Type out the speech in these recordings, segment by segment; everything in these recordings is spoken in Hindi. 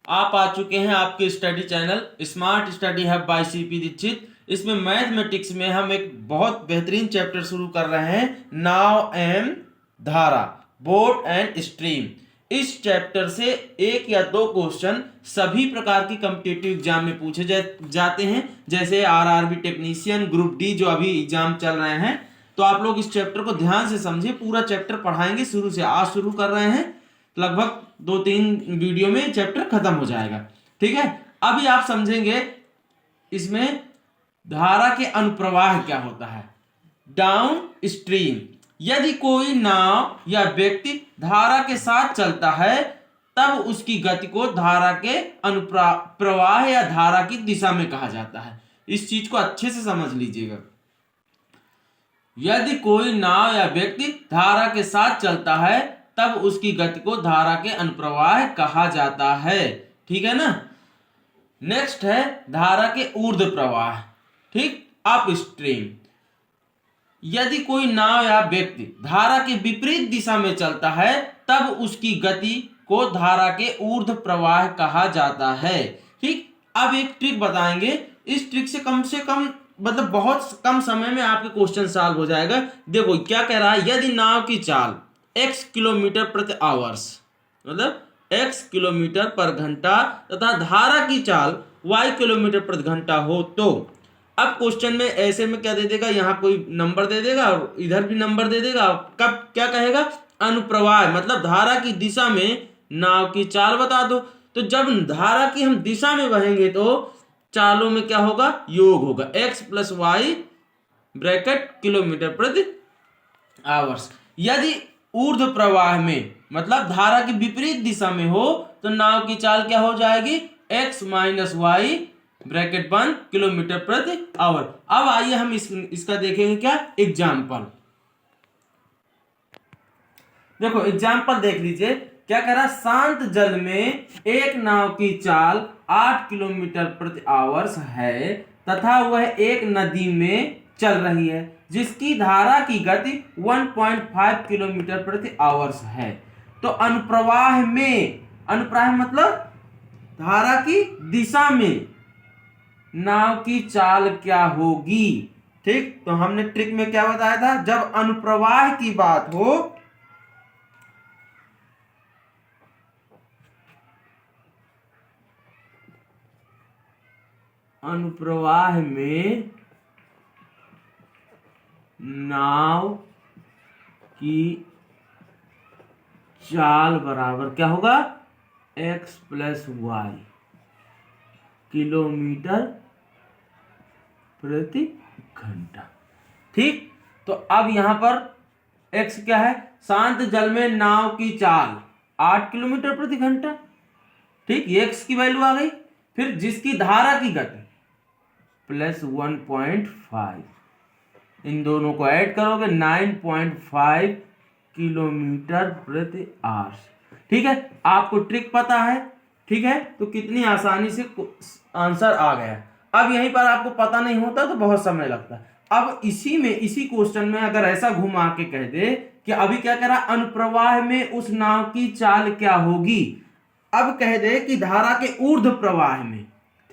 आप आ चुके हैं आपके study channel smart study hub by CP Dikshit. इसमें मैथमेटिक्स में हम एक बहुत बेहतरीन चैप्टर शुरू कर रहे हैं, नाव एंड धारा, बोट एंड स्ट्रीम। इस चैप्टर से एक या दो क्वेश्चन सभी प्रकार की कॉम्पिटिटिव एग्जाम में पूछे जाते हैं, जैसे आरआरबी टेक्नीशियन, ग्रुप डी जो अभी एग्जाम चल रहे हैं। तो आप लोग इस चैप्टर को ध्यान से समझे, पूरा चैप्टर पढ़ाएंगे शुरू से। आज शुरू कर रहे हैं, लगभग 2-3 वीडियो में चैप्टर खत्म हो जाएगा। ठीक है, अभी आप समझेंगे इसमें धारा के अनुप्रवाह क्या होता है, डाउन स्ट्रीम। यदि कोई नाव या व्यक्ति धारा के साथ चलता है तब उसकी गति को धारा के अनुप्रवाह या धारा की दिशा में कहा जाता है। इस चीज को अच्छे से समझ लीजिएगा। यदि कोई नाव या व्यक्ति धारा के साथ चलता है तब उसकी गति को धारा के अनुप्रवाह कहा जाता है। ठीक है ना। नेक्स्ट है धारा के ऊर्ध्व प्रवाह, ठीक, अप स्ट्रीम। यदि कोई नाव या व्यक्ति धारा के विपरीत दिशा में चलता है तब उसकी गति को धारा के ऊर्ध्व प्रवाह कहा जाता है। ठीक, अब एक ट्रिक बताएंगे। इस ट्रिक से कम मतलब बहुत कम समय में आपके क्वेश्चन सॉल्व हो जाएगा। देखो क्या कह रहा है, यदि नाव की चाल x किलोमीटर प्रति आवर्स मतलब x किलोमीटर पर घंटा तथा धारा की चाल y किलोमीटर प्रति घंटा हो तो, अब क्वेश्चन में ऐसे में क्या दे देगा, यहाँ कोई नंबर दे देगा और इधर भी नंबर दे देगा। कब क्या कहेगा, अनुप्रवाह मतलब धारा की दिशा में नाव की चाल बता दो। तो जब धारा की हम दिशा में बहेंगे तो चालों में क्या होगा, योग होगा, x plus Y bracket kilometre प्रति आवर्स। यदि ऊर्ध्व प्रवाह में मतलब धारा की विपरीत दिशा में हो तो नाव की चाल क्या हो जाएगी, x minus Y bracket 1 kilometre प्रति आवर। अब आइए हम इसका देखेंगे क्या, एग्जाम्पल। देखो एग्जाम्पल देख लीजिए, क्या कह रहा है, शांत जल में एक नाव की चाल 8 किलोमीटर प्रति आवर्स है तथा वह एक नदी में चल रही है जिसकी धारा की गति 1.5 किलोमीटर प्रति आवर्स है। तो अनुप्रवाह में, अनुप्रवाह मतलब धारा की दिशा में नाव की चाल क्या होगी। ठीक, तो हमने ट्रिक में क्या बताया था, जब अनुप्रवाह की बात हो अनुप्रवाह में नाव की चाल बराबर क्या होगा, x प्लस वाई किलोमीटर प्रति घंटा। ठीक, तो अब यहां पर x क्या है, शांत जल में नाव की चाल 8 किलोमीटर प्रति घंटा। ठीक, ये x की वैल्यू आ गई। फिर जिसकी धारा की गति प्लस 1.5, इन दोनों को ऐड करोगे 9.5 किलोमीटर प्रति आवर्स। ठीक है, आपको ट्रिक पता है। ठीक है, तो कितनी आसानी से आंसर आ गया। अब यहीं पर आपको पता नहीं होता तो बहुत समय लगता। अब इसी क्वेश्चन में अगर ऐसा घुमा के कह दे कि अभी क्या कह रहा, अनुप्रवाह में उस नाव की चाल क्या होगी, अब कह दे कि धारा के ऊर्ध्व प्रवाह में।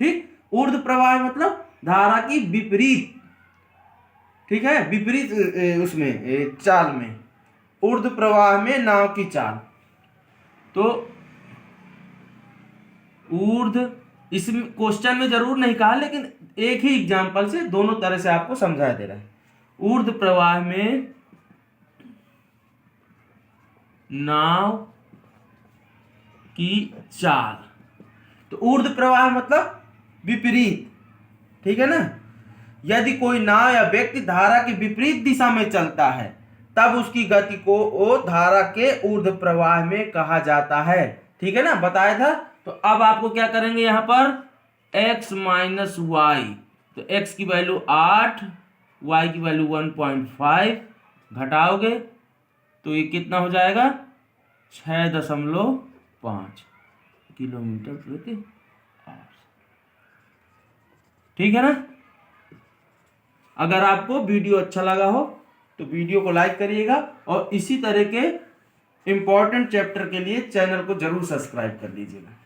ठीक, ऊर्ध्व प्रवाह मतलब धारा की विपरीत, ठीक है, विपरीत उसमें चाल में, ऊर्ध्व प्रवाह में नाव की चाल। तो ऊर्ध्व, इस क्वेश्चन में जरूर नहीं कहा लेकिन एक ही एग्जांपल से दोनों तरह से आपको समझा दे रहा है। ऊर्ध्व प्रवाह में नाव की चाल, तो ऊर्ध्व प्रवाह मतलब विपरीत। ठीक है ना। यदि कोई नाव या व्यक्ति धारा की विपरीत दिशा में चलता है तब उसकी गति को वो धारा के ऊर्ध्व प्रवाह में कहा जाता है। ठीक है ना, बताया था। तो अब आपको क्या करेंगे, यहां पर x माइनस वाई, तो x की वैल्यू 8, y की वैल्यू 1.5 घटाओगे तो ये कितना हो जाएगा, 6.5 किलोमीटर प्रति आवर्स। ठीक है ना। अगर आपको वीडियो अच्छा लगा हो तो वीडियो को लाइक करिएगा और इसी तरह के इंपॉर्टेंट चैप्टर के लिए चैनल को जरूर सब्सक्राइब कर लीजिएगा।